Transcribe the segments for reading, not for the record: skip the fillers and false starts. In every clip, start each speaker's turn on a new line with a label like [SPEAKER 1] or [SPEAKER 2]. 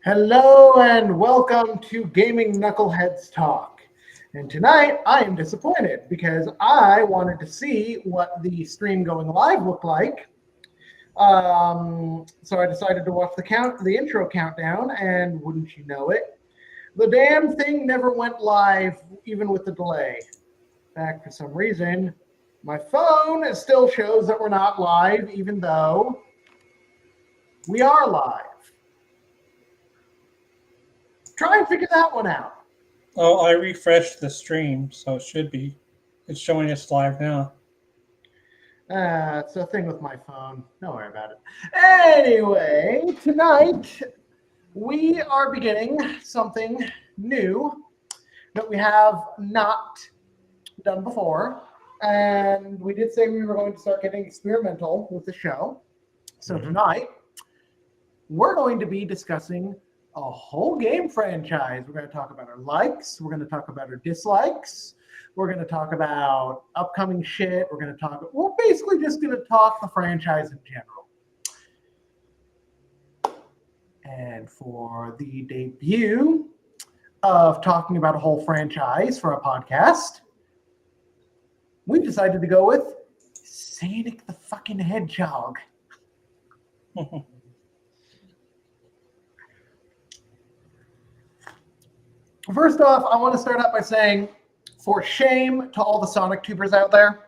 [SPEAKER 1] Hello and welcome to Gaming Knuckleheads Talk. And tonight I am disappointed because I wanted to see what the stream going live looked like. So I decided to watch the intro countdown, and wouldn't you know it, the damn thing never went live, even with the delay. In fact, for some reason, my phone still shows that we're not live, even though we are live. Try and figure that one out.
[SPEAKER 2] Oh, I refreshed the stream, so it should be. It's showing us live now.
[SPEAKER 1] It's a thing with my phone. Don't worry about it. Anyway, tonight we are beginning something new that we have not done before. And we did say we were going to start getting experimental with the show. So tonight, we're going to be discussing a whole game franchise. We're going to talk about our likes. We're going to talk about our dislikes. We're going to talk about upcoming shit. We're basically just going to talk the franchise in general. And for the debut of talking about a whole franchise for a podcast, we decided to go with Sonic the fucking Hedgehog. First off, I want to start out by saying, for shame to all the Sonic tubers out there,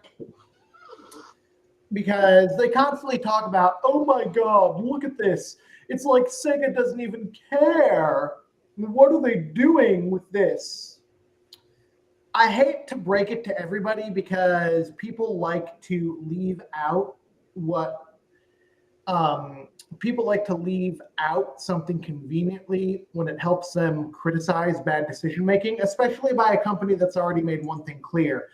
[SPEAKER 1] because they constantly talk about, oh my god, look at this. It's like Sega doesn't even care. What are they doing with this? I hate to break it to everybody because people like to leave out something conveniently when it helps them criticize bad decision making, especially by a company that's already made one thing clear.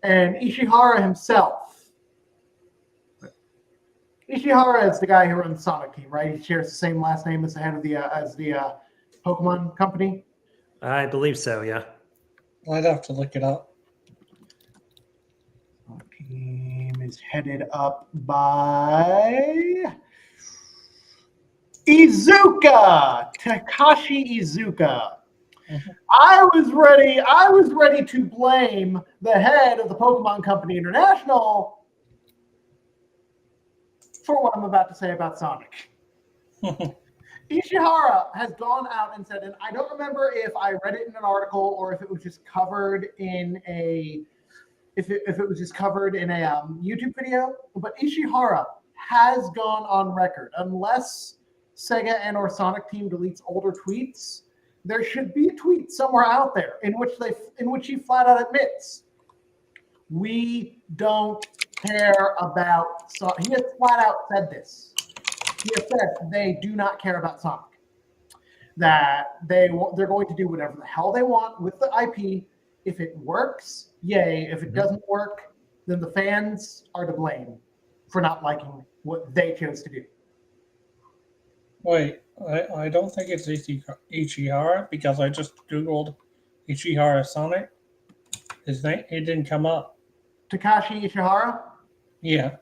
[SPEAKER 1] And Ishihara himself. Ishihara is the guy who runs Sonic Team, right? He shares the same last name as the head of the Pokemon company.
[SPEAKER 3] I believe so, yeah.
[SPEAKER 2] I'd have to look it up.
[SPEAKER 1] Team is headed up by Takashi Iizuka. Mm-hmm. I was ready to blame the head of the Pokemon Company International for what I'm about to say about Sonic. Ishihara has gone out and said, and I don't remember if I read it in an article or if it was just covered in a YouTube video, but Ishihara has gone on record, unless Sega and or Sonic Team deletes older tweets, there should be a tweet somewhere out there in which he flat out admits, we don't care about Sonic. He has flat out said this. He has said they do not care about Sonic. That they're going to do whatever the hell they want with the IP. If it works, yay. If it doesn't work, then the fans are to blame for not liking what they chose to do.
[SPEAKER 2] Wait, I don't think it's Ichihara because I just Googled Ichihara Sonic. His name, it didn't come up.
[SPEAKER 1] Takashi Ishihara?
[SPEAKER 2] Yeah.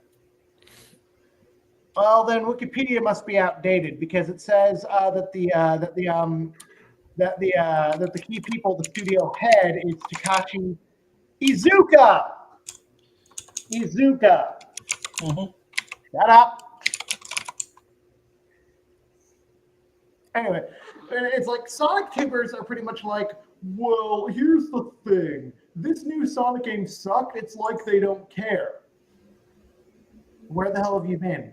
[SPEAKER 1] Well, then Wikipedia must be outdated because it says that the key people, the studio head, is Takashi Iizuka.
[SPEAKER 2] Mm-hmm.
[SPEAKER 1] Shut up. Anyway, it's like Sonic tubers are pretty much like, well, here's the thing. This new Sonic game sucked. It's like they don't care. Where the hell have you been?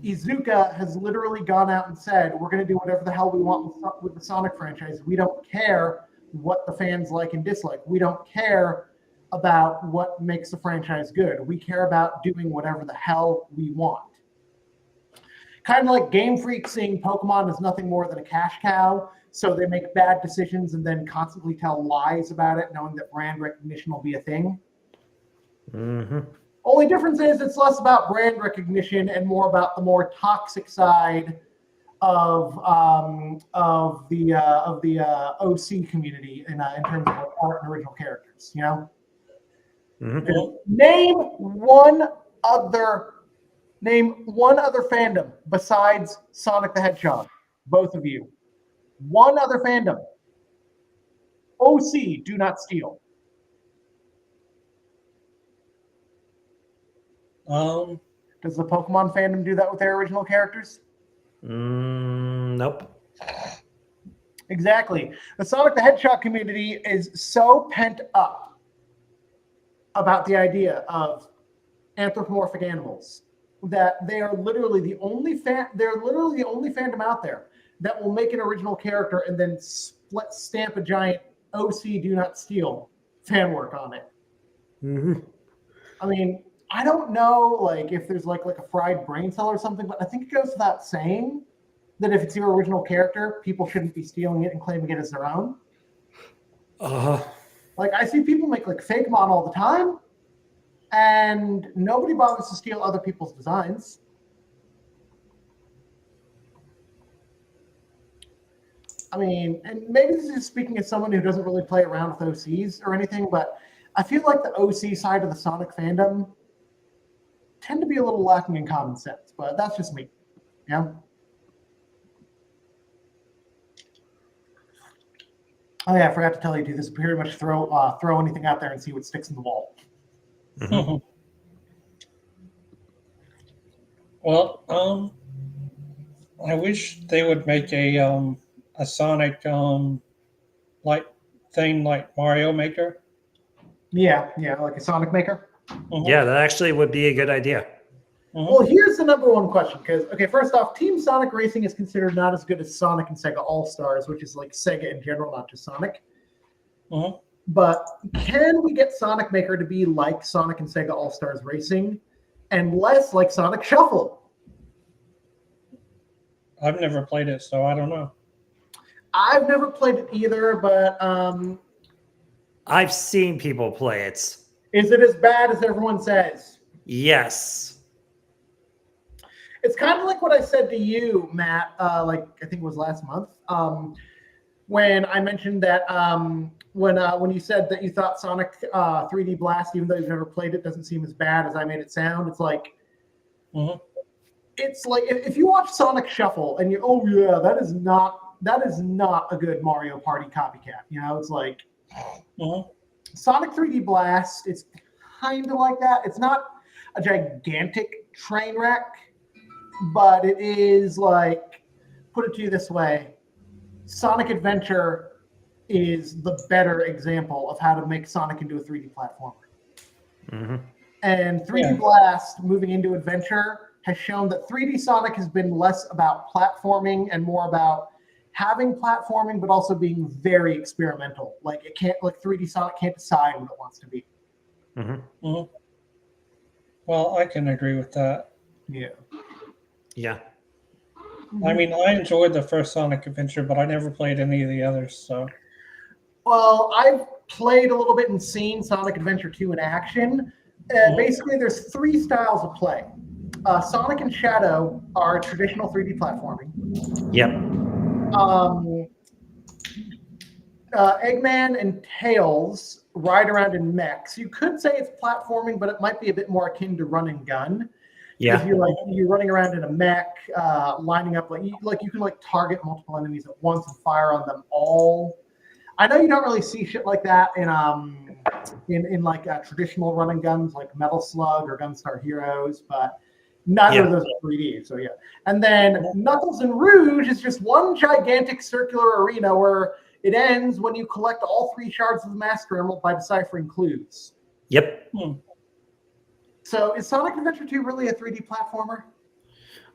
[SPEAKER 1] Iizuka has literally gone out and said, we're going to do whatever the hell we want with the Sonic franchise. We don't care what the fans like and dislike. We don't care about what makes the franchise good. We care about doing whatever the hell we want. Kind of like Game Freak seeing Pokemon as nothing more than a cash cow, so they make bad decisions and then constantly tell lies about it, knowing that brand recognition will be a thing.
[SPEAKER 3] Mm-hmm.
[SPEAKER 1] Only difference is it's less about brand recognition and more about the more toxic side of the OC community in terms of art and original characters. You know, name one other fandom besides Sonic the Hedgehog. both of you. One other fandom. OC, Do Not Steal. Does the Pokemon fandom do that with their original characters?
[SPEAKER 3] Nope.
[SPEAKER 1] Exactly. The Sonic the Hedgehog community is so pent up about the idea of anthropomorphic animals that they are literally the only fandom out there that will make an original character and then stamp a giant OC Do Not Steal fan work on it.
[SPEAKER 3] Mm-hmm.
[SPEAKER 1] I mean, I don't know like if there's like a fried brain cell or something, but I think it goes without saying that if it's your original character, people shouldn't be stealing it and claiming it as their own. Like I see people make like fake mon all the time, and nobody bothers to steal other people's designs. I mean, and maybe this is speaking as someone who doesn't really play around with OCs or anything, but I feel like the OC side of the Sonic fandom tend to be a little lacking in common sense, but that's just me. Yeah. Oh yeah, I forgot to tell you, dude. This is pretty much throw anything out there and see what sticks in the wall.
[SPEAKER 3] Mm-hmm.
[SPEAKER 2] Well, I wish they would make a Sonic like thing like Mario Maker.
[SPEAKER 1] Yeah, like a Sonic Maker.
[SPEAKER 2] Mhm.
[SPEAKER 3] Yeah, that actually would be a good idea.
[SPEAKER 2] Mhm.
[SPEAKER 1] Well, here's the number one question. Because, okay, first off, Team Sonic Racing is considered not as good as Sonic and Sega All-Stars, which is like Sega in general, not just Sonic.
[SPEAKER 2] Mhm.
[SPEAKER 1] But can we get Sonic Maker to be like Sonic and Sega All-Stars Racing and less like Sonic Shuffle?
[SPEAKER 2] I've never played it, so I don't know.
[SPEAKER 1] I've never played it either, but
[SPEAKER 3] I've seen people play it.
[SPEAKER 1] is it as bad as everyone says?
[SPEAKER 3] Yes.
[SPEAKER 1] It's kind of like what I said to you, Matt, like I think it was last month, when I mentioned that when you said that you thought Sonic 3D Blast, even though you've never played it, doesn't seem as bad as I made it sound. It's like if you watch Sonic Shuffle and you're, oh yeah, that is not a good Mario Party copycat. You know, it's like Sonic 3D Blast. It's kind of like that. It's not a gigantic train wreck, but it is like, put it to you this way, Sonic Adventure is the better example of how to make Sonic into a 3D platformer.
[SPEAKER 3] Mm-hmm.
[SPEAKER 1] And 3D Blast moving into Adventure has shown that 3D Sonic has been less about platforming and more about having platforming, but also being very experimental. Like 3D Sonic can't decide what it wants to be.
[SPEAKER 3] Mm-hmm.
[SPEAKER 2] Well, I can agree with that.
[SPEAKER 1] Yeah.
[SPEAKER 3] Yeah.
[SPEAKER 2] I mean, I enjoyed the first Sonic Adventure, but I never played any of the others. So,
[SPEAKER 1] well, I've played a little bit and seen Sonic Adventure 2 in action. Basically, there's three styles of play. Sonic and Shadow are traditional 3D platforming.
[SPEAKER 3] Yep.
[SPEAKER 1] Eggman and Tails ride around in mechs. You could say it's platforming, but it might be a bit more akin to run and gun.
[SPEAKER 3] Yeah.
[SPEAKER 1] You're running around in a mech, lining up you can target multiple enemies at once and fire on them all. I know you don't really see shit like that in traditional run and guns like Metal Slug or Gunstar Heroes, but neither of those are 3D. So yeah, and then Knuckles and Rouge is just one gigantic circular arena where it ends when you collect all three shards of the Master Emerald by deciphering clues.
[SPEAKER 3] Yep.
[SPEAKER 1] So is Sonic Adventure 2 really a 3D platformer?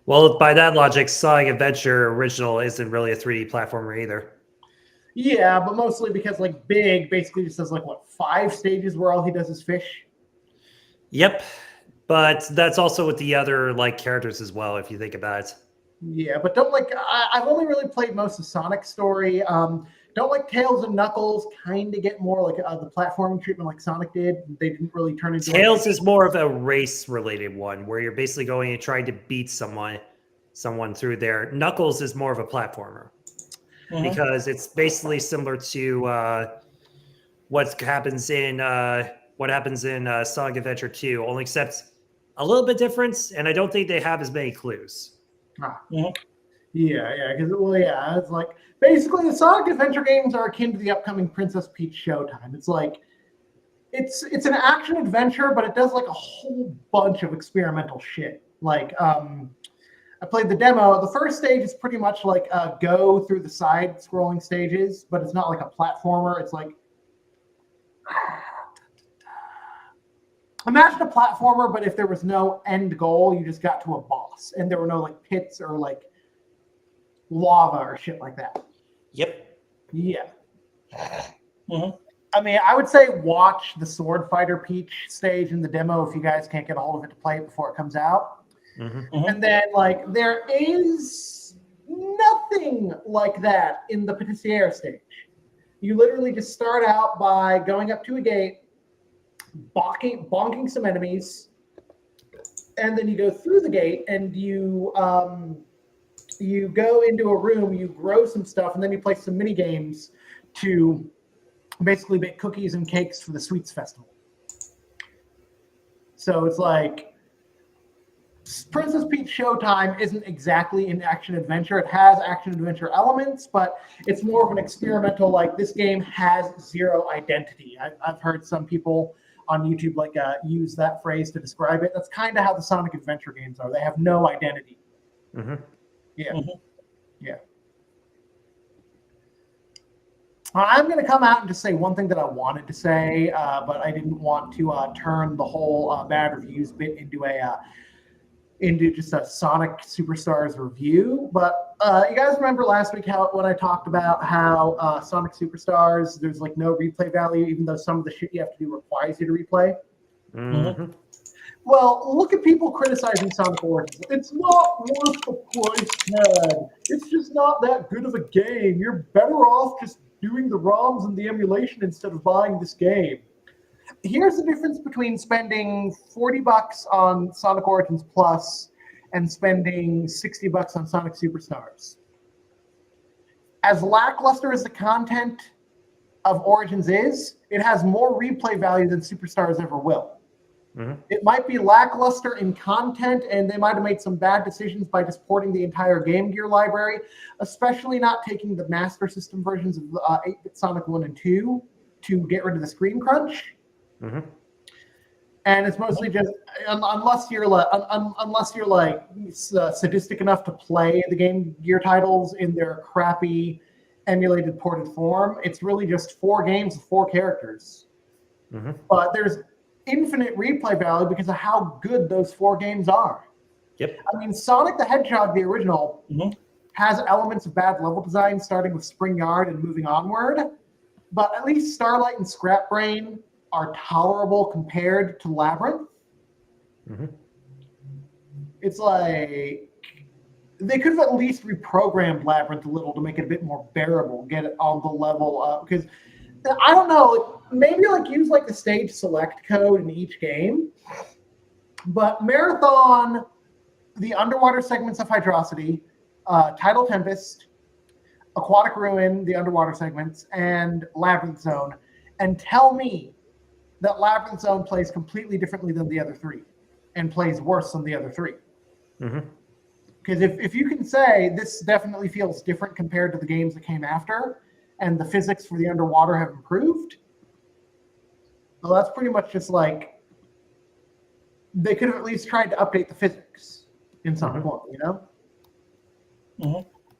[SPEAKER 3] Well, by that logic, Sonic Adventure Original isn't really a 3D platformer either.
[SPEAKER 1] Yeah, but mostly because Big basically just does 5 stages where all he does is fish.
[SPEAKER 3] Yep. But that's also with the other characters as well, if you think about it.
[SPEAKER 1] Yeah, but I've only really played most of Sonic's story. Don't like Tails and Knuckles kind of get more the platforming treatment like Sonic did. They didn't really turn into
[SPEAKER 3] Tails is more of a race related one where you're basically going and trying to beat someone through there. Knuckles is more of a platformer because it's basically similar to what happens in Sonic Adventure 2, only except a little bit different, and I don't think they have as many clues.
[SPEAKER 1] Because it's like basically the Sonic Adventure games are akin to the upcoming Princess Peach Showtime. It's like it's an action adventure, but it does like a whole bunch of experimental shit. Like I played the demo. The first stage is pretty much like go through the side scrolling stages, but it's not like a platformer. It's like imagine a platformer, but if there was no end goal, you just got to a boss, and there were no like pits or like lava or shit like that.
[SPEAKER 3] Yep.
[SPEAKER 1] Yeah.
[SPEAKER 2] Mhm.
[SPEAKER 1] I mean, I would say watch the Sword Fighter Peach stage in the demo if you guys can't get a hold of it to play it before it comes out. And then, like, there is nothing like that in the Patissiere stage. You literally just start out by going up to a gate, bonking some enemies, and then you go through the gate and you go into a room, you grow some stuff, and then you play some mini games to basically bake cookies and cakes for the Sweets Festival. So it's like Princess Peach Showtime isn't exactly an action adventure. It has action adventure elements, but it's more of an experimental, like this game has zero identity. I've heard some people on YouTube like use that phrase to describe it. That's kind of how the Sonic Adventure games are. They have no identity. Yeah. Yeah. I'm going to come out and just say one thing that I wanted to say, but I didn't want to turn the whole bad reviews bit into just a Sonic Superstars review. But you guys remember last week when I talked about how Sonic Superstars, there's like no replay value, even though some of the shit you have to do requires you to replay? Well, look at people criticizing Sonic Origins. It's not worth the price tag. It's just not that good of a game. You're better off just doing the ROMs and the emulation instead of buying this game. Here's the difference between spending $40 on Sonic Origins Plus and spending $60 on Sonic Superstars. As lackluster as the content of Origins is, it has more replay value than Superstars ever will. It might be lackluster in content, and they might have made some bad decisions by just porting the entire Game Gear library, especially not taking the Master System versions of 8-bit Sonic 1 and 2 to get rid of the screen crunch. And it's mostly just unless you're like sadistic enough to play the Game Gear titles in their crappy emulated ported form, it's really just 4 games with 4 characters. But there's infinite replay value because of how good those 4 games are. I mean, Sonic the Hedgehog, the original, has elements of bad level design, starting with Spring Yard and moving onward. But at least Starlight and Scrap Brain are tolerable compared to Labyrinth. It's like they could have at least reprogrammed Labyrinth a little to make it a bit more bearable, get it on the level because I don't know, maybe like use like the stage select code in each game. But Marathon, the underwater segments of Hydrosity, Tidal Tempest, Aquatic Ruin, the underwater segments, and Labyrinth Zone, and tell me that Labyrinth Zone plays completely differently than the other 3 and plays worse than the other 3. Because if you can say this definitely feels different compared to the games that came after, and the physics for the underwater have improved, well, that's pretty much just like they could have at least tried to update the physics in some point, you know?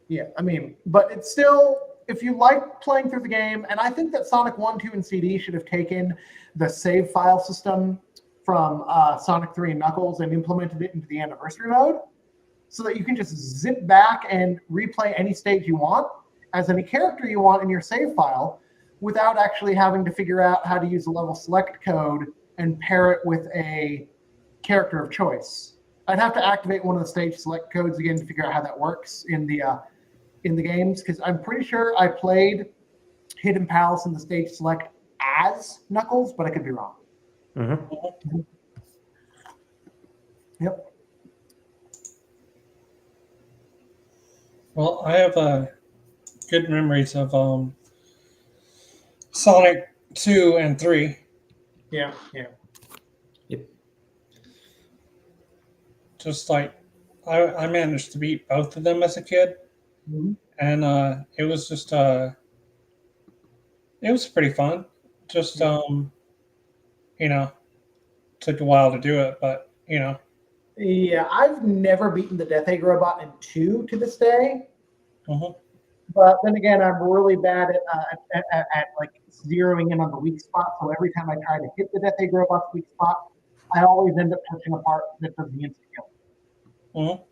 [SPEAKER 1] Yeah, I mean, but it's still, if you like playing through the game, and I think that Sonic 1, 2, and CD should have taken the save file system from Sonic 3 and Knuckles and implemented it into the anniversary mode so that you can just zip back and replay any stage you want as any character you want in your save file without actually having to figure out how to use the level select code and pair it with a character of choice. I'd have to activate one of the stage select codes again to figure out how that works in the games, because I'm pretty sure I played Hidden Palace in the stage select as Knuckles, but I could be wrong. Yep.
[SPEAKER 2] Well, I have good memories of Sonic 2 and 3.
[SPEAKER 1] Yeah.
[SPEAKER 2] Just like I managed to beat both of them as a kid. and it was just it was pretty fun. Just took a while to do it, but
[SPEAKER 1] Yeah, I've never beaten the Death Egg Robot in 2 to this day.
[SPEAKER 2] mhm.
[SPEAKER 1] But then again, I'm really bad at like zeroing in on the weak spot. So every time I try to hit the Death Egg Robot's weak spot, I always end up touching a part that does the instant kill.
[SPEAKER 2] Mhm.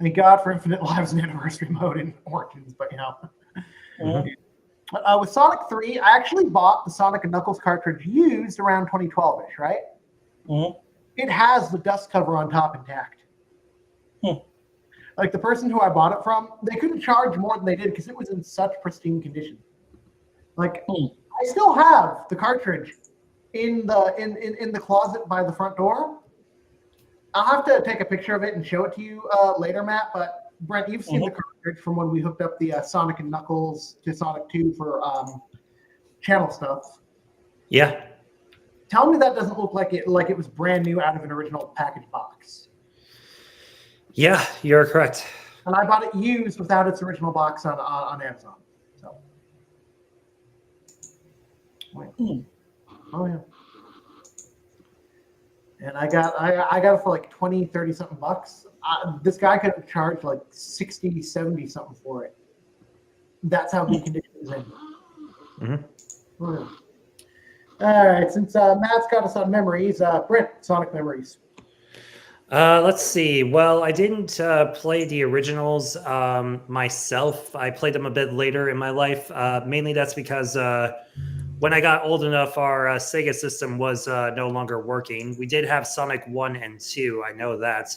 [SPEAKER 1] Thank God for Infinite Lives and Anniversary Mode in Origins, but
[SPEAKER 2] Mhm.
[SPEAKER 1] With Sonic 3, I actually bought the Sonic and Knuckles cartridge used around 2012-ish, right?
[SPEAKER 2] Mhm.
[SPEAKER 1] It has the dust cover on top intact.
[SPEAKER 2] Hmm.
[SPEAKER 1] Like the person who I bought it from, they couldn't charge more than they did because it was in such pristine condition. Like I still have the cartridge in the closet by the front door. I'll have to take a picture of it and show it to you later, Matt. But Brent, you've seen the cartridge from when we hooked up the Sonic and Knuckles to Sonic 2 for channel stuff.
[SPEAKER 3] Yeah.
[SPEAKER 1] Tell me that doesn't look like it was brand new out of an original package box.
[SPEAKER 3] Yeah, you're correct.
[SPEAKER 1] And I bought it used without its original box on Amazon. So. Oh yeah. And I got it for like 20, 30 something bucks. This guy could have charged like 60, 70 something for it. That's how good condition it's in.
[SPEAKER 3] Mm-hmm.
[SPEAKER 1] Oh, yeah. All right, since Matt's got us on memories, Brent, Sonic memories.
[SPEAKER 3] Let's see. Well, I didn't play the originals myself. I played them a bit later in my life. Mainly that's because when I got old enough, our Sega system was no longer working. We did have Sonic 1 and 2. I know that.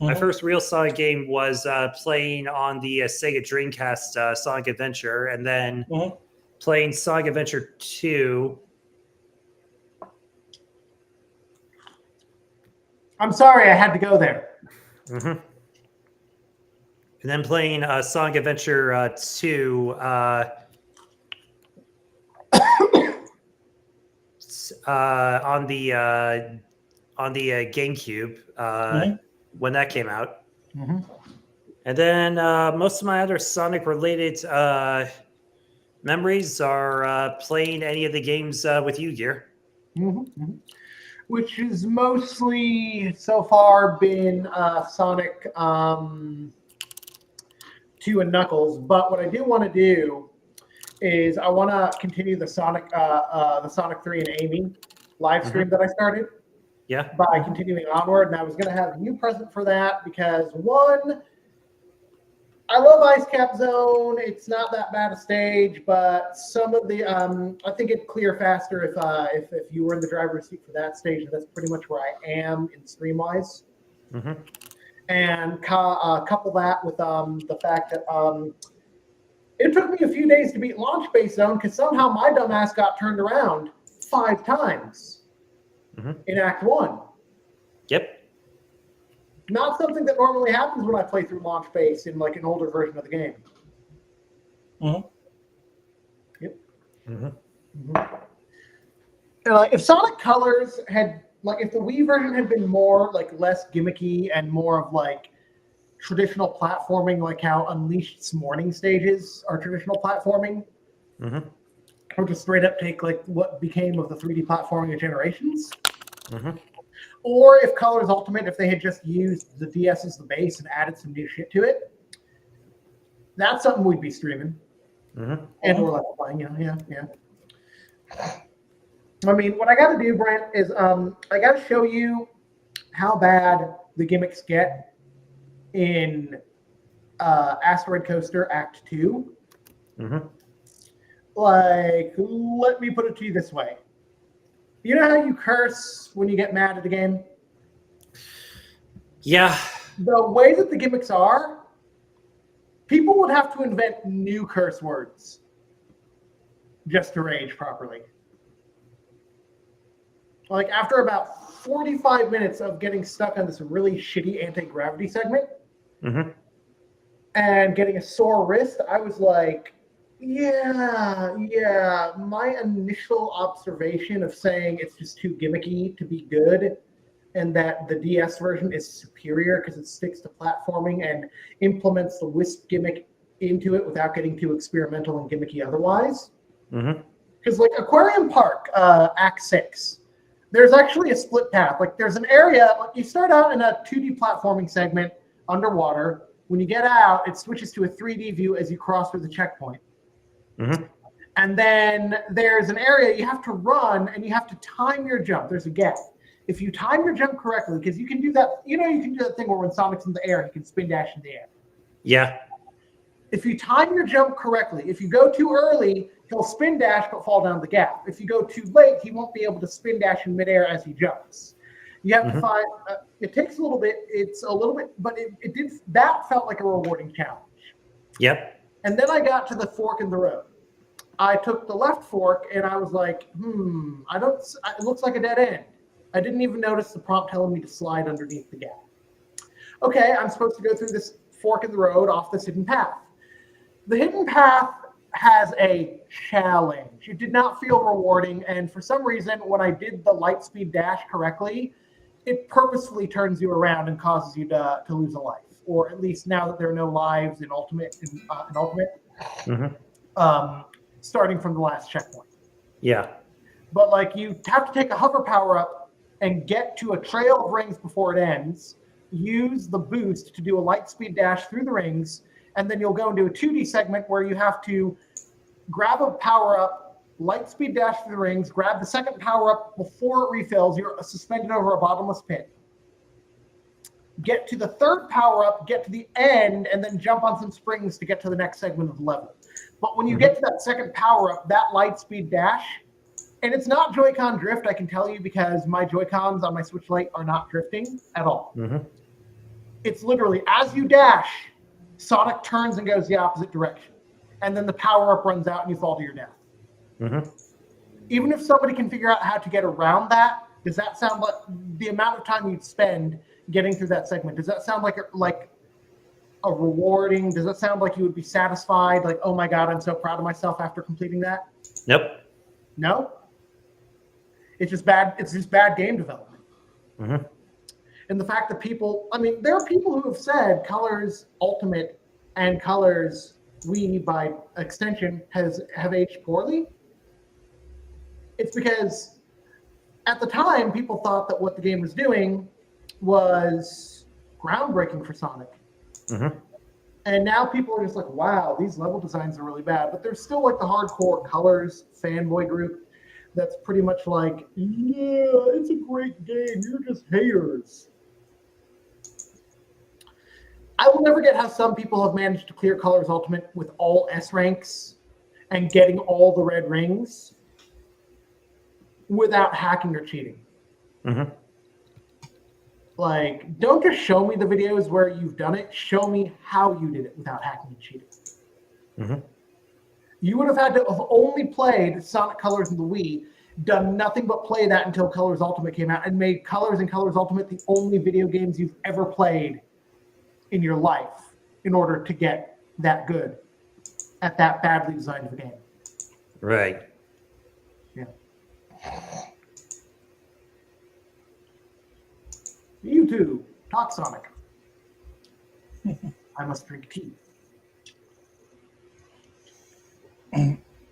[SPEAKER 3] My first real Sonic game was playing on the Sega Dreamcast Sonic Adventure, and then playing Sonic Adventure 2.
[SPEAKER 1] I'm sorry, I had to go there.
[SPEAKER 3] Mm-hmm. And then playing Sonic Adventure 2 on the GameCube when that came out.
[SPEAKER 1] Mm-hmm.
[SPEAKER 3] And then most of my other Sonic related memories are playing any of the games with you, Gear.
[SPEAKER 1] Mm-hmm. Which has mostly so far been Sonic 2 and Knuckles. But what I do want to do is I want to continue the Sonic 3 and Amy live stream that I started.
[SPEAKER 3] Yeah.
[SPEAKER 1] By continuing onward, and I was going to have you present for that because one, I love Ice Cap Zone. It's not that bad a stage, but some of the I think it'd clear faster if you were in the driver's seat for that stage. And that's pretty much where I am in stream wise.
[SPEAKER 3] Mm-hmm.
[SPEAKER 1] And couple that with the fact that it took me a few days to beat Launch Base Zone because somehow my dumbass got turned around 5 times in Act 1.
[SPEAKER 3] Yep.
[SPEAKER 1] Not something that normally happens when I play through Launch Base in like an older version of the game. Yep. If Sonic Colors had, like, if the Wii version had been more, like, less gimmicky and more of, like, traditional platforming, like how Unleashed's morning stages are traditional platforming, or just straight up take, like, what became of the 3D platforming of Generations, or if Colors Ultimate, if they had just used the DS as the base and added some new shit to it, that's something we'd be streaming. And we're like playing, yeah. I mean, what I got to do, Brent, is I got to show you how bad the gimmicks get in Asteroid Coaster Act 2. Like, let me put it to you this way. You know how you curse when you get mad at a game?
[SPEAKER 3] Yeah.
[SPEAKER 1] The way that the gimmicks are, people would have to invent new curse words just to rage properly. Like, after about 45 minutes of getting stuck on this really shitty anti-gravity segment and getting a sore wrist, I was like, yeah. My initial observation of saying it's just too gimmicky to be good and that the DS version is superior because it sticks to platforming and implements the Wisp gimmick into it without getting too experimental and gimmicky otherwise.
[SPEAKER 3] Mm-hmm.
[SPEAKER 1] Because like Aquarium Park, Act 6, there's actually a split path. Like there's an area, like you start out in a 2D platforming segment underwater. When you get out, it switches to a 3D view as you cross through the checkpoint.
[SPEAKER 3] Mm-hmm.
[SPEAKER 1] And then there's an area you have to run and you have to time your jump. There's a gap. If you time your jump correctly, because you can do that, you can do that thing where when Sonic's in the air, he can spin dash in the air.
[SPEAKER 3] Yeah.
[SPEAKER 1] If you time your jump correctly, if you go too early, he'll spin dash but fall down the gap. If you go too late, he won't be able to spin dash in midair as he jumps. You have to find, it takes a little bit, it's a little bit, but that felt like a rewarding challenge.
[SPEAKER 3] Yep.
[SPEAKER 1] And then I got to the fork in the road. I took the left fork and I was like, it looks like a dead end. I didn't even notice the prompt telling me to slide underneath the gap. Okay, I'm supposed to go through this fork in the road off this hidden path. The hidden path has a challenge. It did not feel rewarding, and for some reason, when I did the light speed dash correctly, it purposefully turns you around and causes you to lose a life, or at least now that there are no lives in Ultimate, starting from the last checkpoint.
[SPEAKER 3] Yeah.
[SPEAKER 1] But like you have to take a hover power up and get to a trail of rings before it ends, use the boost to do a light speed dash through the rings, and then you'll go into a 2D segment where you have to grab a power up, light speed dash through the rings, grab the second power up before it refills. You're suspended over a bottomless pit. Get to the third power up, get to the end, and then jump on some springs to get to the next segment of the level. But when you get to that second power up, that light speed dash, and it's not Joy-Con drift, I can tell you, because my Joy-Cons on my Switch Lite are not drifting at all. It's literally, as you dash, Sonic turns and goes the opposite direction. And then the power-up runs out and you fall to your death. Even if somebody can figure out how to get around that, does that sound like the amount of time you'd spend getting through that segment? Does that sound like a rewarding? Does that sound like you would be satisfied? Like, oh my God, I'm so proud of myself after completing that?
[SPEAKER 3] Nope.
[SPEAKER 1] No? It's just bad. It's just bad game development. And the fact that there are people who have said Colors Ultimate and Colors Wii by extension have aged poorly. It's because at the time, people thought that what the game was doing was groundbreaking for Sonic. And now people are just like, wow, these level designs are really bad. But there's still like the hardcore Colors fanboy group that's pretty much like, yeah, it's a great game. You're just haters. I will never get how some people have managed to clear Colors Ultimate with all S ranks and getting all the red rings without hacking or cheating. Like, don't just show me the videos where you've done it. Show me how you did it without hacking and cheating. You would have had to have only played Sonic Colors in the Wii, done nothing but play that until Colors Ultimate came out, and made Colors and Colors Ultimate the only video games you've ever played in your life in order to get that good at that badly designed of a game.
[SPEAKER 3] Right.
[SPEAKER 1] Yeah. You too. Talk Sonic. I must drink tea.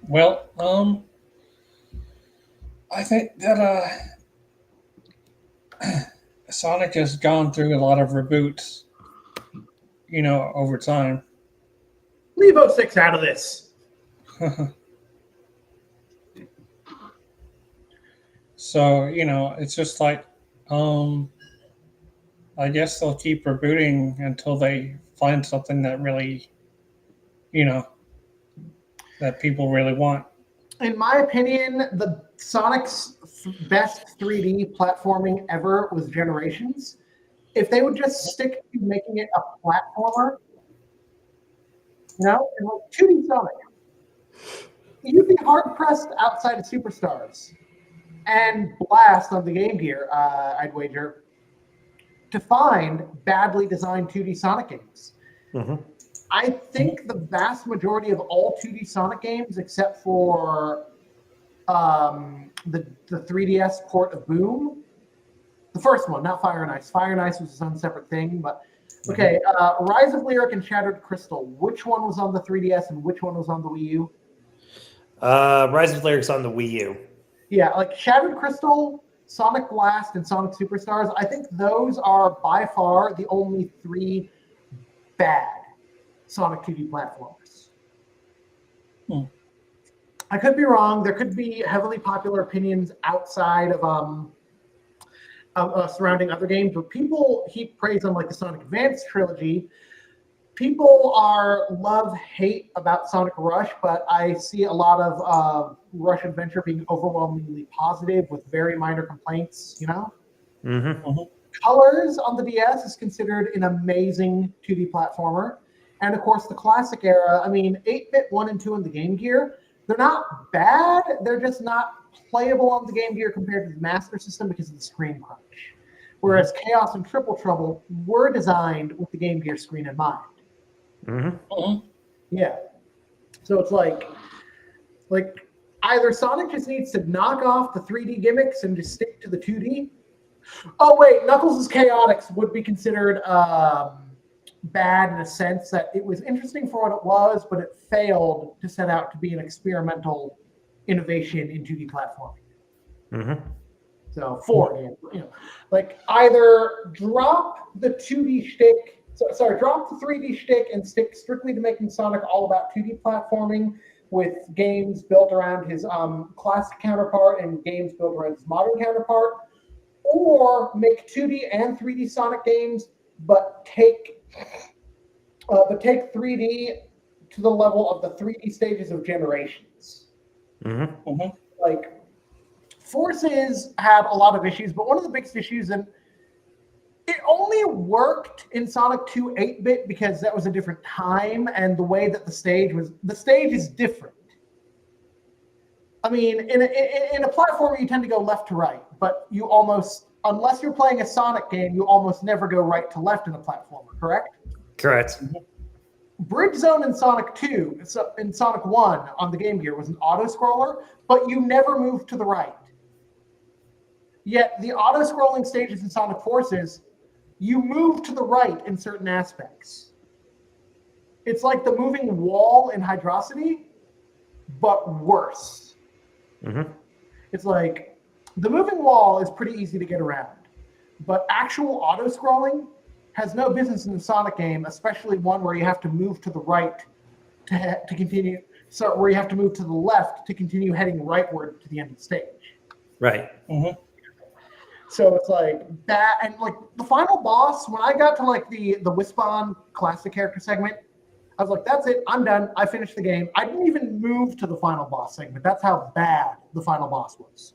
[SPEAKER 2] Well, I think that Sonic has gone through a lot of reboots, over time.
[SPEAKER 1] Leave 06 out of this.
[SPEAKER 2] So, it's just like, I guess they'll keep rebooting until they find something that really, that people really want.
[SPEAKER 1] In my opinion, the Sonic's best 3D platforming ever was Generations. If they would just stick to making it a platformer, and like 2D Sonic, you'd be hard-pressed outside of Superstars and Blast on the Game Gear, I'd wager, to find badly designed 2D Sonic games. I think the vast majority of all 2D Sonic games, except for the 3DS port of Boom, the first one, not Fire and Ice. Fire and Ice was its own separate thing, but Okay, Rise of Lyric and Shattered Crystal. Which one was on the 3DS and which one was on the Wii U?
[SPEAKER 3] Rise of Lyric's on the Wii U.
[SPEAKER 1] Yeah, like Shattered Crystal, Sonic Blast, and Sonic Superstars. I think those are by far the only 3 bad Sonic 2D platformers. I could be wrong. There could be heavily popular opinions outside of surrounding other games, but people heap praise on like the Sonic Advance trilogy. People are love-hate about Sonic Rush, but I see a lot of Rush Adventure being overwhelmingly positive with very minor complaints, you know? Colors on the DS is considered an amazing 2D platformer. And of course, the classic era, I mean, 8-bit 1 and 2 on the Game Gear, they're not bad, they're just not playable on the Game Gear compared to the Master System because of the screen crunch. Whereas Chaos and Triple Trouble were designed with the Game Gear screen in mind. Yeah. So it's like either Sonic just needs to knock off the 3D gimmicks and just stick to the 2D. Oh wait, Knuckles' Chaotix would be considered bad in a sense that it was interesting for what it was, but it failed to set out to be an experimental innovation in 2D platforming. So like either drop the 2D shtick, drop the 3D shtick and stick strictly to making Sonic all about 2D platforming with games built around his classic counterpart and games built around his modern counterpart, or make 2D and 3D Sonic games, but take 3D to the level of the 3D stages of Generations. Like, Forces had a lot of issues, but one of the biggest issues, and it only worked in Sonic 2 8-bit because that was a different time, and the way that the stage is different. I mean, in a platformer, you tend to go left to right, but you almost, unless you're playing a Sonic game, you almost never go right to left in a platformer, correct?
[SPEAKER 3] Correct.
[SPEAKER 1] Bridge Zone in Sonic 2, in Sonic 1 on the Game Gear was an auto-scroller, but you never moved to the right. Yet the auto-scrolling stages in Sonic Forces, you move to the right in certain aspects. It's like the moving wall in Hydrocity, but worse. It's like the moving wall is pretty easy to get around, but actual auto-scrolling has no business in the Sonic game, especially one where you have to move to the right to continue. So where you have to move to the left to continue heading rightward to the end of the stage.
[SPEAKER 3] Right.
[SPEAKER 1] So it's like that, and like the final boss, when I got to like the Wispon classic character segment, I was like, that's it, I'm done, I finished the game. I didn't even move to the final boss segment. That's how bad the final boss was.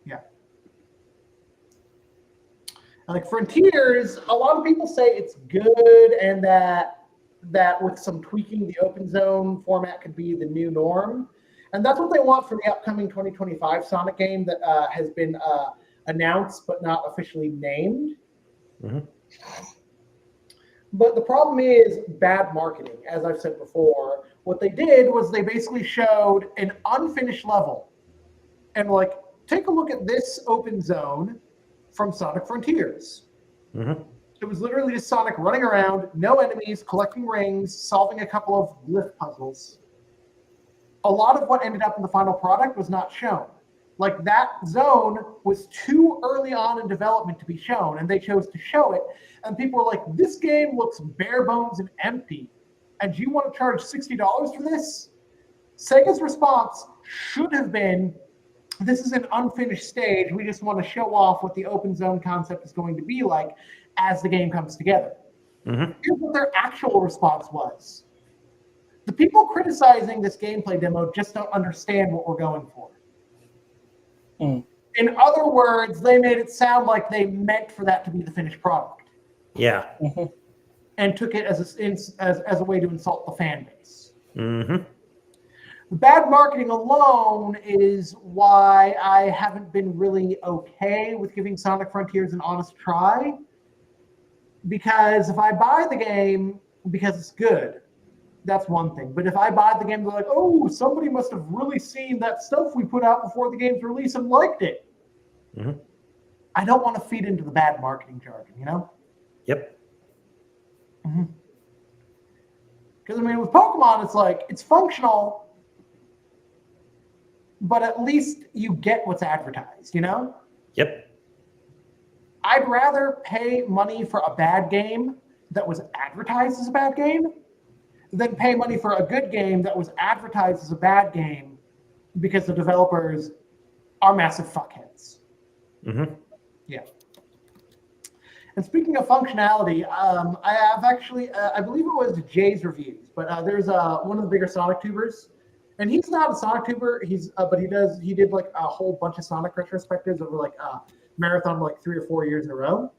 [SPEAKER 1] Yeah. And like Frontiers, a lot of people say it's good and that with some tweaking, the open zone format could be the new norm. And that's what they want for the upcoming 2025 Sonic game that has been announced but not officially named. But the problem is bad marketing, as I've said before. What they did was they basically showed an unfinished level. And like, take a look at this open zone from Sonic Frontiers. It was literally just Sonic running around, no enemies, collecting rings, solving a couple of glyph puzzles. A lot of what ended up in the final product was not shown. Like, that zone was too early on in development to be shown, and they chose to show it. And people were like, this game looks bare bones and empty, and you want to charge $60 for this? Sega's response should have been, this is an unfinished stage. We just want to show off what the open zone concept is going to be like as the game comes together. Here's what their actual response was. The people criticizing this gameplay demo just don't understand what we're going for. In other words, they made it sound like they meant for that to be the finished product.
[SPEAKER 3] Yeah.
[SPEAKER 1] And took it as a way to insult the fan base. The bad marketing alone is why I haven't been really okay with giving Sonic Frontiers an honest try. Because if I buy the game because it's good, that's one thing. But if I buy the game, they're like, oh, somebody must have really seen that stuff we put out before the game's release and liked it. I don't want to feed into the bad marketing jargon, you know?
[SPEAKER 3] Yep.
[SPEAKER 1] Because, I mean, with Pokemon, it's like, it's functional, but at least you get what's advertised, you know?
[SPEAKER 3] Yep.
[SPEAKER 1] I'd rather pay money for a bad game that was advertised as a bad game than pay money for a good game that was advertised as a bad game because the developers are massive fuckheads. Yeah. And speaking of functionality, I have actually, I believe it was Jay's reviews, but there's one of the bigger Sonic tubers, and he's not a Sonic tuber. But he did like a whole bunch of Sonic retrospectives over like marathon like 3 or 4 years in a row.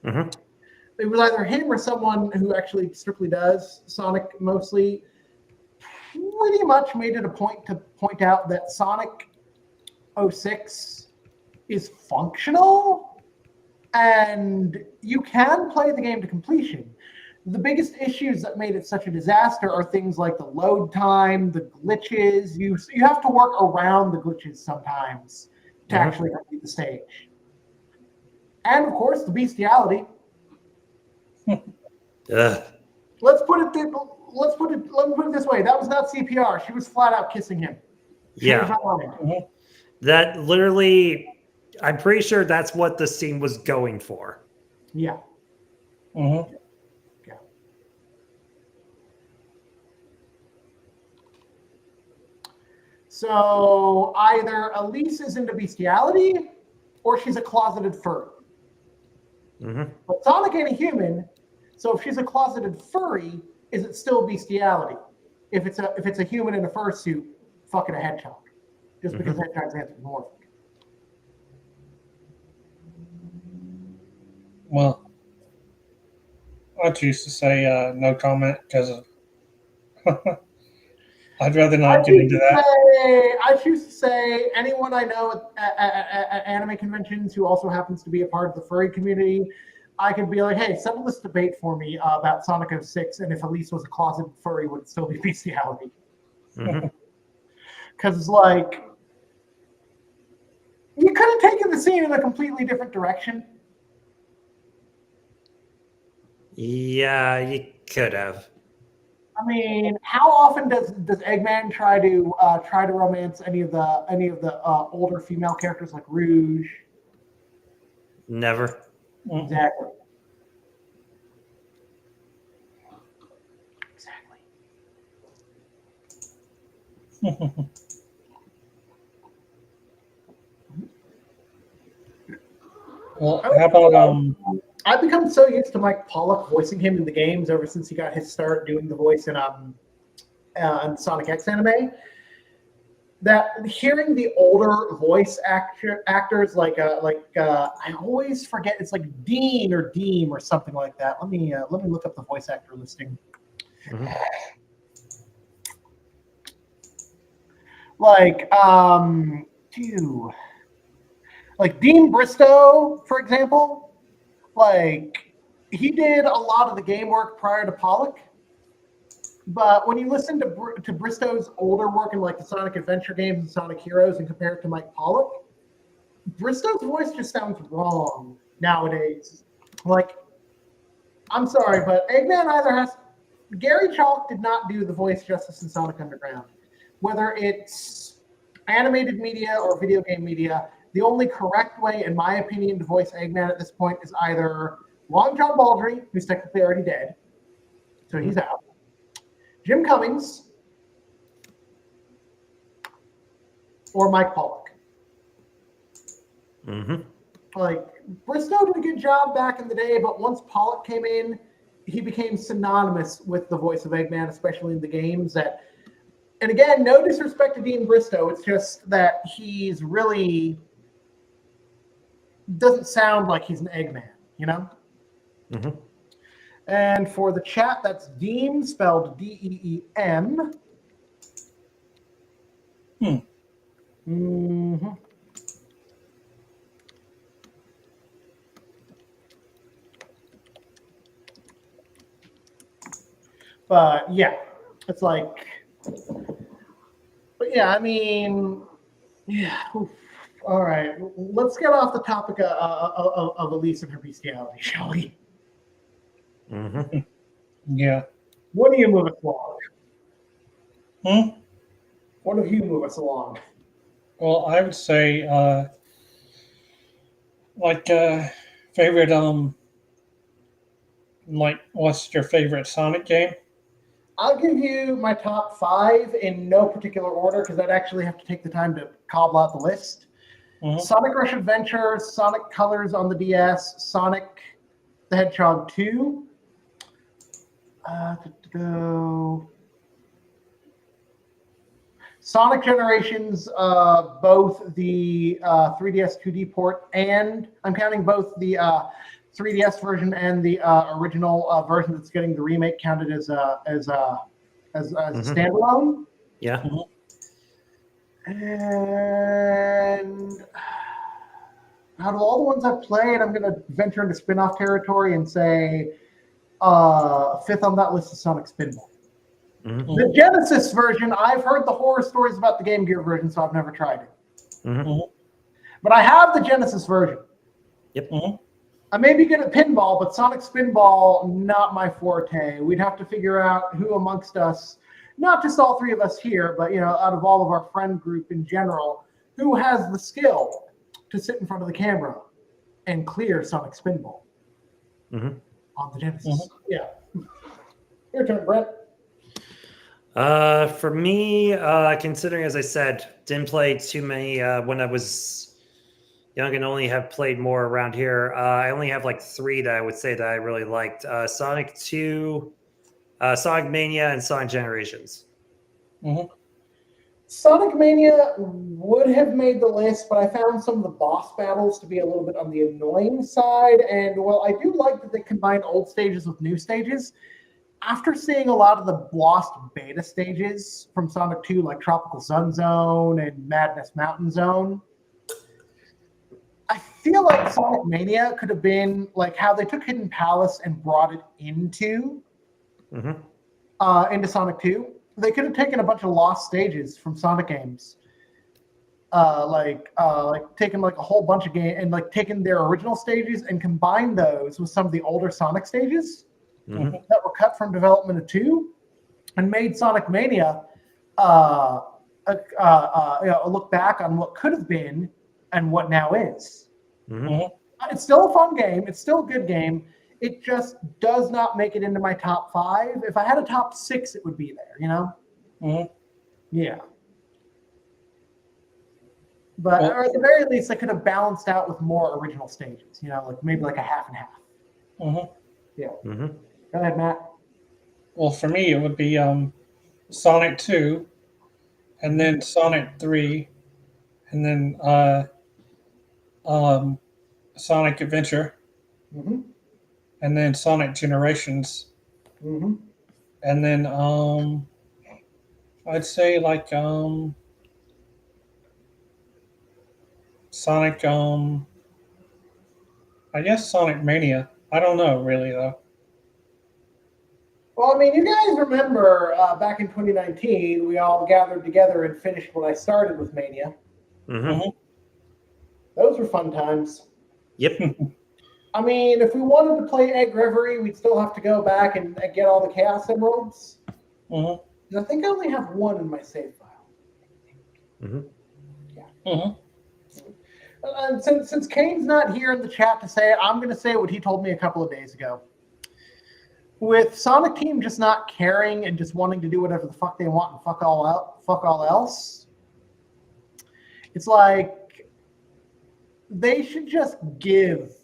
[SPEAKER 1] It was either him or someone who actually strictly does Sonic mostly. Pretty much made it a point to point out that Sonic 06 is functional. And you can play the game to completion. The biggest issues that made it such a disaster are things like the load time, the glitches. You have to work around the glitches sometimes to actually complete the stage. And of course, the bestiality. Let me put it this way. That was not CPR. She was flat out kissing him.
[SPEAKER 3] Yeah. That literally, I'm pretty sure that's what the scene was going for.
[SPEAKER 1] Yeah.
[SPEAKER 2] Yeah.
[SPEAKER 1] So either Elise is into bestiality or she's a closeted furry. But Sonic ain't a human, so if she's a closeted furry, is it still bestiality? If it's a human in a fursuit fucking a hedgehog, just because hedgehogs anthropomorphic.
[SPEAKER 2] Well, I choose to say no comment because I'd rather not get into that.
[SPEAKER 1] I choose to say anyone I know at anime conventions who also happens to be a part of the furry community, I could be like, hey, settle this debate for me about Sonic 06, and if Elise was a closeted furry, would it still be bestiality? Because it's like, you could have taken the scene in a completely different direction.
[SPEAKER 3] Yeah, you could have.
[SPEAKER 1] I mean, how often does Eggman try to romance any of the older female characters like Rouge?
[SPEAKER 3] Never.
[SPEAKER 1] Exactly.
[SPEAKER 2] Well, how about
[SPEAKER 1] I've become so used to Mike Pollock voicing him in the games ever since he got his start doing the voice in Sonic X anime, that hearing the older voice actors like I always forget, it's like Dean or Deem or something like that. Let me look up the voice actor listing. Like Dean Bristow, for example. Like, he did a lot of the game work prior to Pollock, but when you listen to Bristow's older work in like the Sonic Adventure games and Sonic Heroes and compare it to Mike Pollock, Bristow's voice just sounds wrong nowadays. Like, I'm sorry, but Eggman Gary Chalk did not do the voice justice in Sonic Underground. Whether it's animated media or video game media, the only correct way, in my opinion, to voice Eggman at this point is either Long John Baldry, who's technically already dead, so he's out, Jim Cummings, or Mike Pollock. Like, Bristow did a good job back in the day, but once Pollock came in, he became synonymous with the voice of Eggman, especially in the games. And again, no disrespect to Dean Bristow, it's just that he's really doesn't sound like he's an Eggman, you know? And for the chat, that's Deem, spelled D-E-E-M. But yeah, it's like, but yeah, I mean, yeah. Oof. All right, let's get off the topic of Elise and her bestiality, shall we?
[SPEAKER 3] Mm-hmm.
[SPEAKER 2] Yeah.
[SPEAKER 1] What do you move us along?
[SPEAKER 2] Hmm?
[SPEAKER 1] What do you move us along?
[SPEAKER 2] Well, I would say like favorite like what's your favorite Sonic game?
[SPEAKER 1] I'll give you my top 5 in no particular order because I'd actually have to take the time to cobble out the list.
[SPEAKER 2] Hmm.
[SPEAKER 1] Sonic Rush Adventure, Sonic Colors on the DS, Sonic the Hedgehog 2. Sonic Generations, both the 3DS 2D port, and I'm counting both the 3DS version and the original version that's getting the remake counted as a standalone.
[SPEAKER 3] Yeah.
[SPEAKER 1] And out of all the ones I've played, I'm going to venture into spin-off territory and say 5th on that list is Sonic Spinball.
[SPEAKER 3] Mm-hmm.
[SPEAKER 1] The Genesis version, I've heard the horror stories about the Game Gear version, so I've never tried it.
[SPEAKER 3] Mm-hmm.
[SPEAKER 1] But I have the Genesis version.
[SPEAKER 3] Yep.
[SPEAKER 1] I may be good at pinball, but Sonic Spinball, not my forte. We'd have to figure out who amongst us, not just all 3 of us here, but out of all of our friend group in general, who has the skill to sit in front of the camera and clear Sonic Spinball
[SPEAKER 3] Mm-hmm.
[SPEAKER 1] on the Genesis. Yeah. Your turn, Brent.
[SPEAKER 3] For me, considering, as I said, didn't play too many when I was young and only have played more around here. I only have like 3 that I would say that I really liked. Sonic 2, Sonic Mania, and Sonic Generations.
[SPEAKER 2] Mm-hmm.
[SPEAKER 1] Sonic Mania would have made the list, but I found some of the boss battles to be a little bit on the annoying side. And while I do like that they combine old stages with new stages, after seeing a lot of the lost beta stages from Sonic 2, like Tropical Sun Zone and Madness Mountain Zone, I feel like Sonic Mania could have been like how they took Hidden Palace and brought it into Sonic 2. They could have taken a bunch of lost stages from Sonic games, like taken like a whole bunch of games and like taken their original stages and combined those with some of the older Sonic stages that were cut from development of 2, and made Sonic Mania a look back on what could have been and what now is. It's still a fun game. It's still a good game. It just does not make it into my top 5. If I had a top 6, it would be there, Yeah. But or at the very least, I could have balanced out with more original stages, like maybe like a half and half. Yeah. Go ahead, Matt.
[SPEAKER 2] Well, for me, it would be Sonic 2, and then Sonic 3, and then Sonic Adventure, and then Sonic Generations, and then I'd say like Sonic I guess Sonic Mania. I don't know really though.
[SPEAKER 1] Well, I mean, you guys remember back in 2019, we all gathered together and finished what I started with Mania. Those were fun times.
[SPEAKER 3] Yep.
[SPEAKER 1] I mean, if we wanted to play Egg Reverie, we'd still have to go back and get all the Chaos Emeralds. And I think I only have 1 in my save file. And since Kane's not here in the chat to say it, I'm going to say what he told me a couple of days ago. With Sonic Team just not caring and just wanting to do whatever the fuck they want and fuck all else, it's like they should just give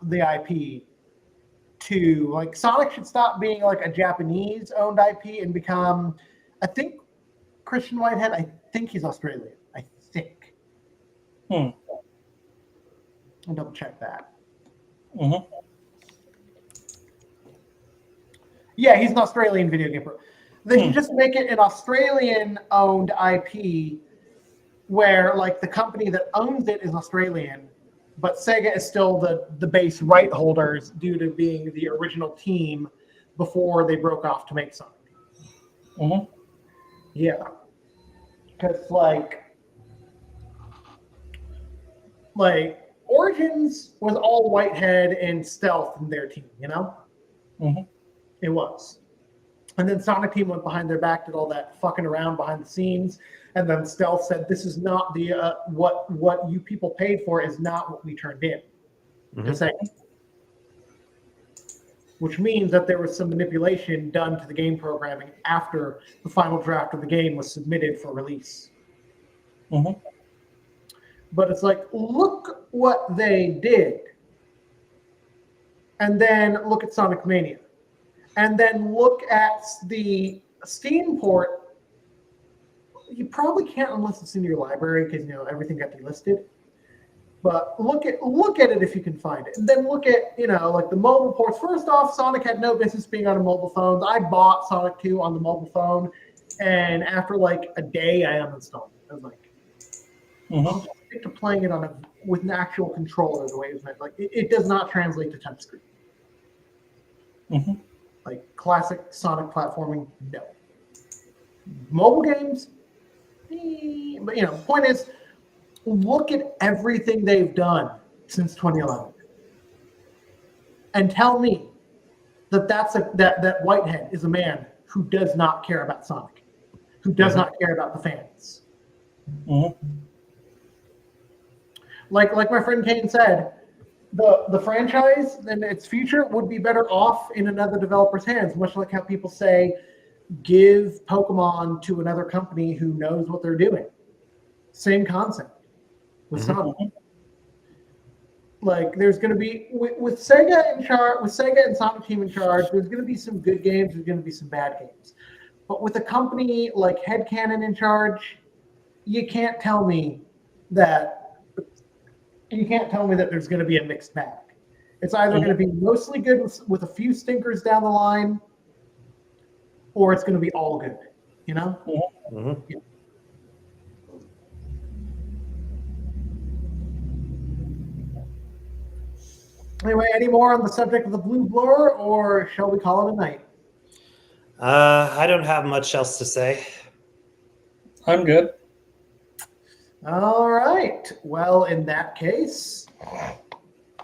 [SPEAKER 1] the IP to, like, Sonic should stop being like a Japanese owned IP and become, I think Christian Whitehead, I think he's Australian. I think. I'll double check that. Yeah, he's an Australian video game pro. They should just make it an Australian-owned IP where, like, the company that owns it is Australian, but Sega is still the base right holders due to being the original team before they broke off to make Sonic. Yeah. Because, like Origins was all Whitehead and Stealth in their team,
[SPEAKER 2] Mm-hmm.
[SPEAKER 1] It was. And then Sonic Team went behind their back, did all that fucking around behind the scenes, and then Stealth said, "This is not the what you people paid for is not what we turned in."
[SPEAKER 3] Mhm.
[SPEAKER 1] To say, which means that there was some manipulation done to the game programming after the final draft of the game was submitted for release.
[SPEAKER 2] Mm-hmm.
[SPEAKER 1] But it's like, look what they did, and then look at Sonic Mania, and then look at the Steam port. You probably can't unless it's in your library because everything got delisted. But look at it if you can find it. And then look at like the mobile ports. First off, Sonic had no business being on a mobile phone. I bought Sonic 2 on the mobile phone, and after like a day, I uninstalled it. I was like, I'll just stick to playing it with an actual controller the way it was meant. Like it does not translate to touchscreen.
[SPEAKER 2] Mm-hmm.
[SPEAKER 1] Like classic Sonic platforming, no. Mobile games, but the point is, look at everything they've done since 2011, and tell me that Whitehead is a man who does not care about Sonic, who does not care about the fans.
[SPEAKER 2] Mm-hmm.
[SPEAKER 1] Like my friend Kane said, the franchise and its future would be better off in another developer's hands, much like how people say, give Pokemon to another company who knows what they're doing. Same concept with Sonic. Like there's going to be with Sega in charge, with Sega and Sonic Team in charge, there's going to be some good games, there's going to be some bad games. But with a company like Headcanon in charge, you can't tell me that there's going to be a mixed bag. It's either going to be mostly good with a few stinkers down the line, or it's going to be all good.
[SPEAKER 3] Mm-hmm.
[SPEAKER 1] Yeah. Anyway, any more on the subject of the blue blur, or shall we call it a night?
[SPEAKER 3] I don't have much else to say.
[SPEAKER 2] I'm good.
[SPEAKER 1] All right. Well, in that case,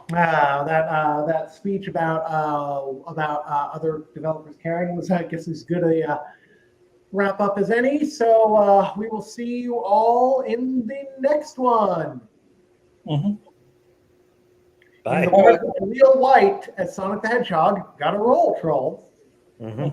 [SPEAKER 1] that speech about other developers caring was, I guess, as good a wrap up as any. So we will see you all in the next one.
[SPEAKER 2] Mm-hmm.
[SPEAKER 3] Bye.
[SPEAKER 1] In the words of Real White as Sonic the Hedgehog, gotta roll, troll.
[SPEAKER 3] Mm-hmm.